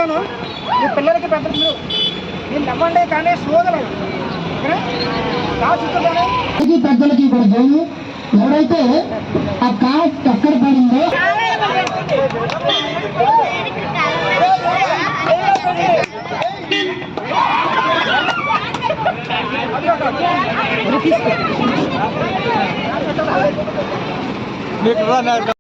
చెప్తాను, మీ పిల్లలకి పెద్దలు మీరు నమ్మండి, కానీ సోదలేదు పెద్దలకి కూడా జైలు. ఎవరైతే ఆ కాస్ట్ ఎక్కడ పడిందో మీకు